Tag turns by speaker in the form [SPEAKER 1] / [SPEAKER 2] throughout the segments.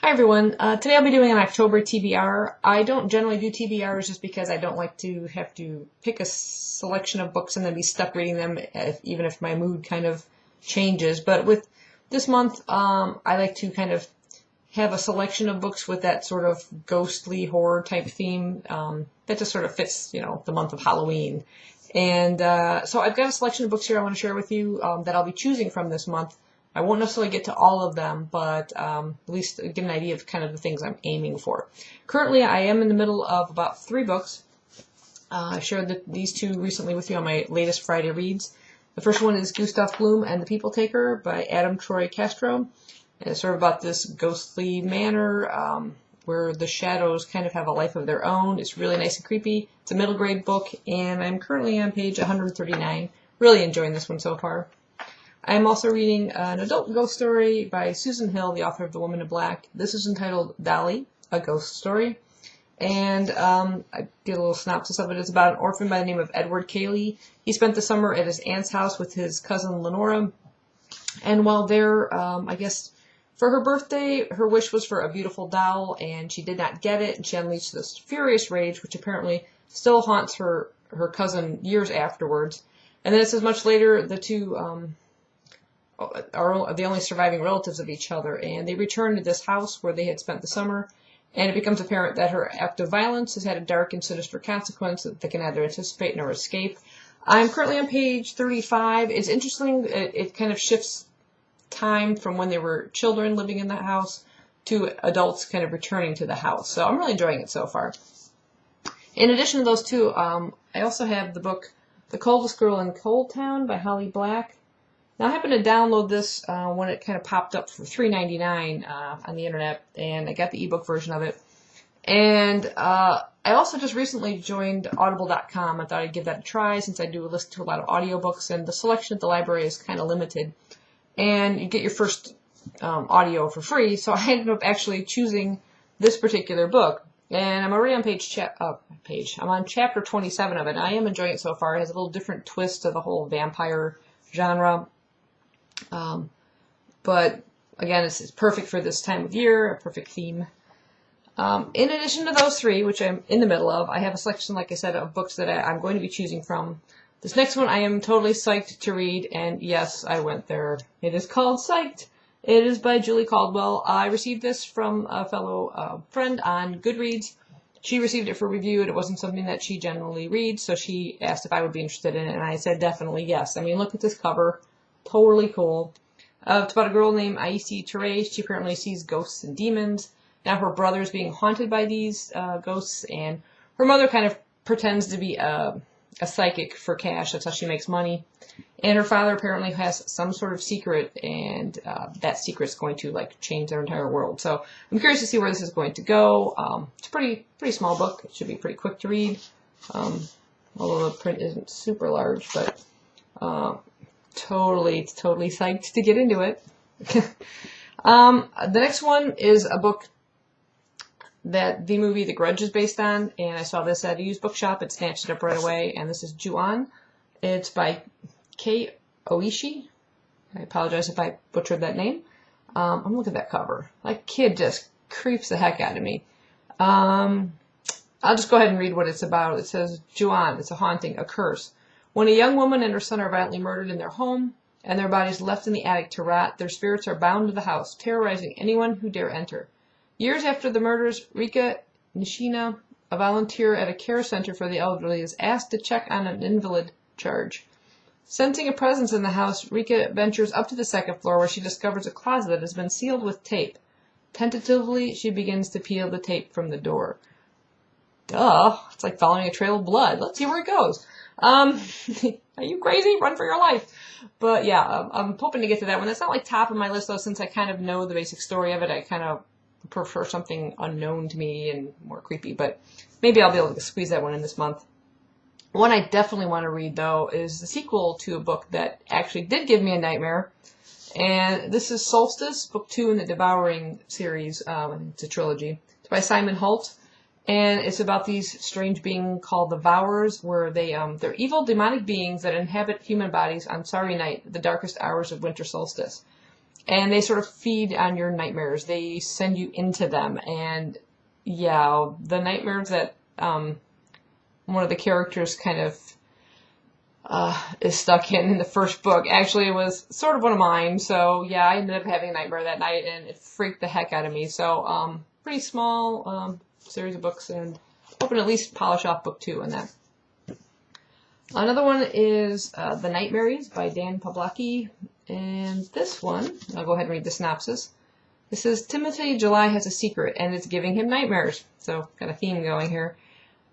[SPEAKER 1] Hi everyone. Today I'll be doing an October TBR. I don't generally do TBRs just because I don't like to have to pick a selection of books and then be stuck reading them, even if my mood kind of changes. But with this month, I like to kind of have a selection of books with that sort of ghostly horror type theme that just sort of fits, the month of Halloween. And so I've got a selection of books here I want to share with you that I'll be choosing from this month. I won't necessarily get to all of them, but at least get an idea of kind of the things I'm aiming for. Currently, I am in the middle of about 3 books. I shared these 2 recently with you on my latest Friday reads. The first one is Gustafloom and the People Taker by Adam Troy Castro. And it's sort of about this ghostly manor where the shadows kind of have a life of their own. It's really nice and creepy. It's a middle grade book, and I'm currently on page 139. Really enjoying this one so far. I'm also reading an adult ghost story by Susan Hill, the author of The Woman in Black. This is entitled Dolly, a Ghost Story. And I did a little synopsis of it. It's about an orphan by the name of Edward Cayley. He spent the summer at his aunt's house with his cousin Lenora. And while there, I guess, for her birthday, her wish was for a beautiful doll, and she did not get it, and she unleashed this furious rage, which apparently still haunts her cousin years afterwards. And then it says much later, the two are the only surviving relatives of each other, and they return to this house where they had spent the summer, and it becomes apparent that her act of violence has had a dark and sinister consequence that they can neither anticipate nor escape. I'm currently on page 35. It's interesting. It kind of shifts time from when they were children living in that house to adults kind of returning to the house. So I'm really enjoying it so far. In addition to those 2, I also have the book The Coldest Girl in Coldtown by Holly Black. Now, I happened to download this when it kind of popped up for $3.99 on the internet, and I got the ebook version of it. And I also just recently joined audible.com. I thought I'd give that a try since I do listen to a lot of audiobooks, and the selection at the library is kind of limited. And you get your first audio for free, so I ended up actually choosing this particular book. And I'm already on I'm on chapter 27 of it, and I am enjoying it so far. It has a little different twist to the whole vampire genre. But again, it's perfect for this time of year, a perfect theme. In addition to those 3, which I'm in the middle of, I have a selection, like I said, of books that I'm going to be choosing from. This next one I am totally psyched to read, and yes, I went there. It is called Psyched. It is by Julie Caldwell. I received this from a fellow friend on Goodreads. She received it for review, and it wasn't something that she generally reads, so she asked if I would be interested in it, and I said definitely yes. I mean, look at this cover. Totally cool. It's about a girl named Aisi Ture. She apparently sees ghosts and demons. Now her brother's being haunted by these ghosts, and her mother kind of pretends to be a psychic for cash. That's how she makes money. And her father apparently has some sort of secret, and that secret's going to change their entire world. So I'm curious to see where this is going to go. It's a pretty small book. It should be pretty quick to read, although the print isn't super large, but totally psyched to get into it. The next one is a book that the movie The Grudge is based on, and I saw this at a used bookshop. It snatched it up right away, and this is Juwan. It's by Kei Oishi. I apologize if I butchered that name. I'm looking at that cover. That kid just creeps the heck out of me. I'll just go ahead and read what it's about. It says, Juwan, it's a haunting, a curse. When a young woman and her son are violently murdered in their home, and their bodies left in the attic to rot, their spirits are bound to the house, terrorizing anyone who dare enter. Years after the murders, Rika Nishina, a volunteer at a care center for the elderly, is asked to check on an invalid charge. Sensing a presence in the house, Rika ventures up to the 2nd floor where she discovers a closet that has been sealed with tape. Tentatively, she begins to peel the tape from the door. Duh, it's like following a trail of blood. Let's see where it goes. Are you crazy? Run for your life. But yeah, I'm hoping to get to that one. That's not top of my list though, since I kind of know the basic story of it. I kind of prefer something unknown to me and more creepy, but maybe I'll be able to squeeze that one in this month. One I definitely want to read though is the sequel to a book that actually did give me a nightmare, and this is Solstice, book 2 in the Devouring series. It's a trilogy. It's by Simon Holt. And it's about these strange beings called the Devourers, where they're evil demonic beings that inhabit human bodies on Starry Night, the darkest hours of winter solstice. and they sort of feed on your nightmares. They send you into them, and yeah, the nightmares that one of the characters kind of is stuck in the first book. Actually, it was sort of one of mine. So yeah, I ended up having a nightmare that night, and it freaked the heck out of me. So pretty small series of books, and hoping to at least polish off book 2 on that. Another one is The Nightmares by Dan Pawlowski, and this one, I'll go ahead and read the synopsis. This is Timothy July has a secret, and it's giving him nightmares. So got a theme going here.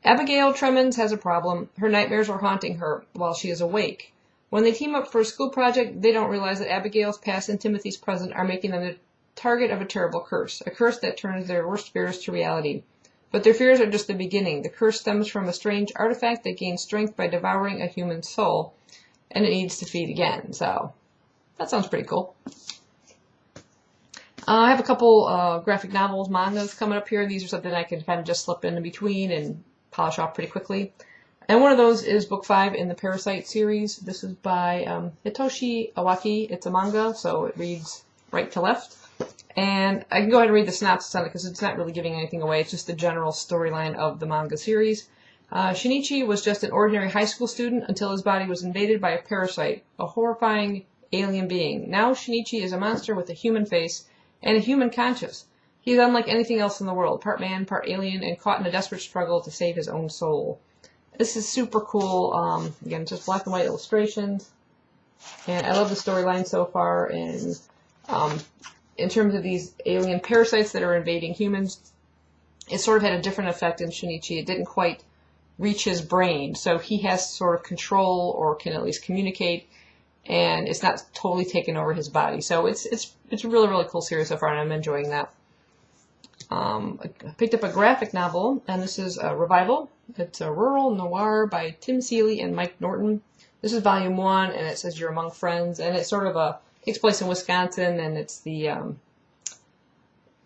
[SPEAKER 1] Abigail Tremens has a problem. Her nightmares are haunting her while she is awake. When they team up for a school project, they don't realize that Abigail's past and Timothy's present are making them the target of a terrible curse, a curse that turns their worst fears to reality. But their fears are just the beginning. The curse stems from a strange artifact that gains strength by devouring a human soul, and it needs to feed again. So that sounds pretty cool. I have a couple graphic novels, mangas coming up here. These are something I can kind of just slip in between and polish off pretty quickly. And one of those is book 5 in the Parasite series. This is by Hitoshi Awaki. It's a manga, so it reads right to left. And I can go ahead and read the synopsis on it because it's not really giving anything away. It's just the general storyline of the manga series. Shinichi was just an ordinary high school student until his body was invaded by a parasite, a horrifying alien being. Now Shinichi is a monster with a human face and a human conscience. He is unlike anything else in the world, part man, part alien, and caught in a desperate struggle to save his own soul. This is super cool. Again, just black and white illustrations. And I love the storyline so far. And in terms of these alien parasites that are invading humans, it sort of had a different effect in Shinichi. It didn't quite reach his brain, so he has sort of control or can at least communicate, and it's not totally taken over his body. So it's a really, really cool series so far, and I'm enjoying that. I picked up a graphic novel, and this is a revival. It's a rural noir by Tim Seeley and Mike Norton. This is volume 1, and it says You're Among Friends, and it's sort of takes place in Wisconsin, and it's the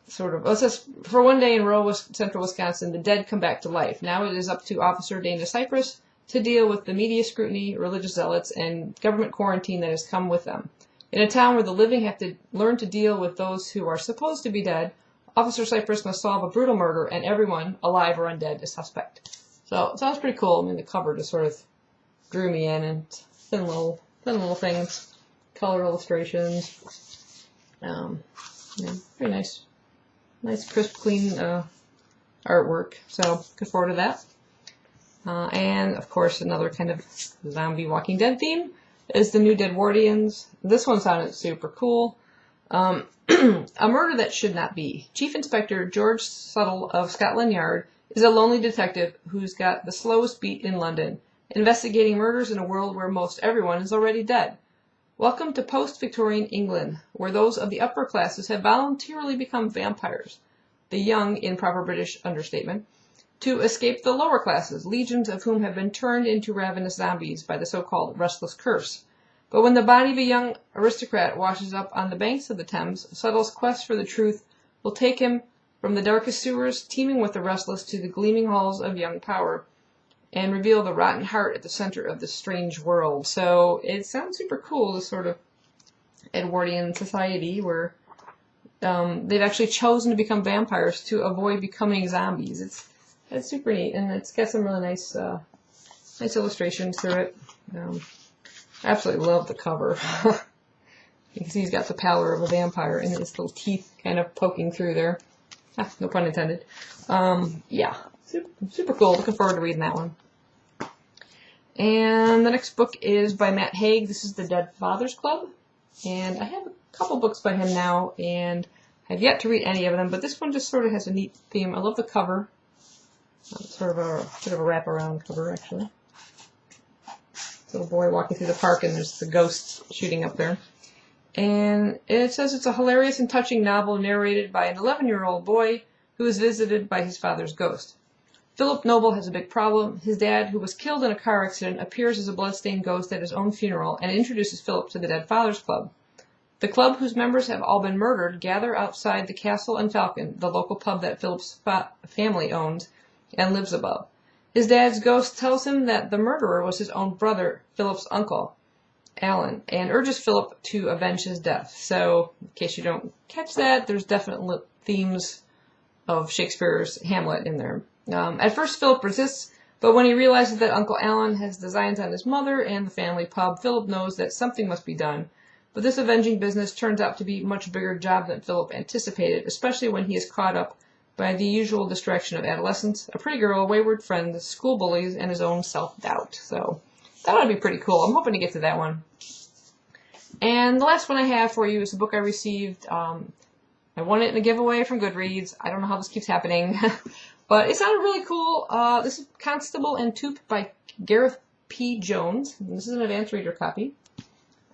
[SPEAKER 1] it says, for one day in rural central Wisconsin, the dead come back to life. Now it is up to Officer Dana Cypress to deal with the media scrutiny, religious zealots, and government quarantine that has come with them. In a town where the living have to learn to deal with those who are supposed to be dead, Officer Cypress must solve a brutal murder, and everyone, alive or undead, is suspect. So it sounds pretty cool. I mean, the cover just sort of drew me in, and thin little things, color illustrations. Pretty nice. Nice, crisp, clean artwork. So, look forward to that. And, of course, another kind of zombie Walking Dead theme is the new Deadwardians. This one sounded super cool. A murder that should not be. Chief Inspector George Suttle of Scotland Yard is a lonely detective who's got the slowest beat in London, investigating murders in a world where most everyone is already dead. Welcome to post-Victorian England, where those of the upper classes have voluntarily become vampires, the young, in proper British understatement, to escape the lower classes, legions of whom have been turned into ravenous zombies by the so-called restless curse. But when the body of a young aristocrat washes up on the banks of the Thames, Suttle's quest for the truth will take him from the darkest sewers teeming with the restless to the gleaming halls of young power, and reveal the rotten heart at the center of this strange world. So it sounds super cool, this sort of Edwardian society where they've actually chosen to become vampires to avoid becoming zombies. It's super neat, and it's got some really nice illustrations through it. I absolutely love the cover. You can see he's got the pallor of a vampire and his little teeth kind of poking through there. No pun intended. Yeah. Super cool. Looking forward to reading that one. And the next book is by Matt Haig. This is The Dead Fathers Club. And I have a couple books by him now, and I've yet to read any of them, but this one just sort of has a neat theme. I love the cover. It's sort of a bit of a wraparound cover, actually. Little boy walking through the park, and there's the ghosts shooting up there. And it says it's a hilarious and touching novel narrated by an 11-year-old boy who is visited by his father's ghost. Philip Noble has a big problem. His dad, who was killed in a car accident, appears as a bloodstained ghost at his own funeral and introduces Philip to the Dead Fathers Club. The club, whose members have all been murdered, gather outside the Castle and Falcon, the local pub that Philip's family owns and lives above. His dad's ghost tells him that the murderer was his own brother, Philip's uncle, Allen and urges Philip to avenge his death. So, in case you don't catch that, there's definite themes of Shakespeare's Hamlet in there. At first, Philip resists, but when he realizes that Uncle Allen has designs on his mother and the family pub, Philip knows that something must be done. But this avenging business turns out to be a much bigger job than Philip anticipated, especially when he is caught up by the usual distraction of adolescence, a pretty girl, wayward friends, school bullies, and his own self-doubt. So that ought to be pretty cool. I'm hoping to get to that one. And the last one I have for you is a book I received. I won it in a giveaway from Goodreads. I don't know how this keeps happening, but it sounded really cool. This is Constable and Toop by Gareth P. Jones. And this is an advanced reader copy.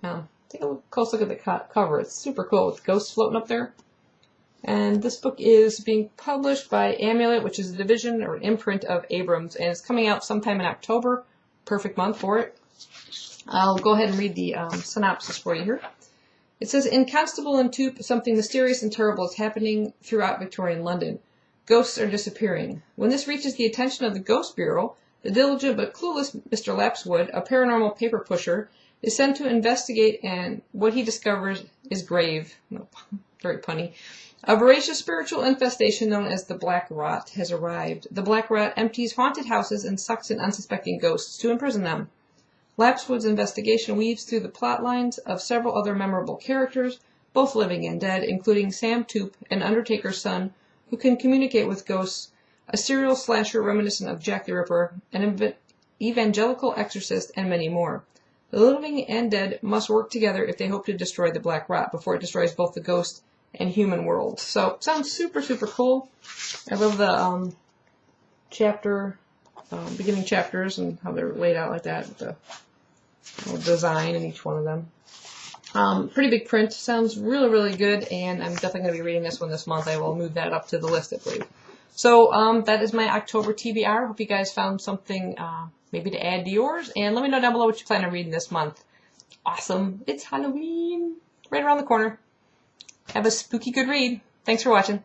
[SPEAKER 1] Take a close look at the cover. It's super cool with ghosts floating up there. And this book is being published by Amulet, which is a division or an imprint of Abrams, and it's coming out sometime in October. Perfect month for it. I'll go ahead and read the synopsis for you here. It says, in Constable and Toop, something mysterious and terrible is happening throughout Victorian London. Ghosts are disappearing. When this reaches the attention of the Ghost Bureau, the diligent but clueless Mr. Lapswood, a paranormal paper pusher, is sent to investigate, and what he discovers is grave. Very punny. A voracious spiritual infestation known as the Black Rot has arrived. The Black Rot empties haunted houses and sucks in unsuspecting ghosts to imprison them. Lapswood's investigation weaves through the plot lines of several other memorable characters, both living and dead, including Sam Toop, an undertaker's son, who can communicate with ghosts, a serial slasher reminiscent of Jack the Ripper, an evangelical exorcist, and many more. The living and dead must work together if they hope to destroy the Black Rot before it destroys both the ghost and human world. So, sounds super, super cool. I love the beginning chapters and how they're laid out like that, with the little design in each one of them. Pretty big print. Sounds really, really good, and I'm definitely going to be reading this one this month. I will move that up to the list, I believe. So, that is my October TBR. Hope you guys found something maybe to add to yours, and let me know down below what you plan on reading this month. Awesome. It's Halloween. Right around the corner. Have a spooky good read. Thanks for watching.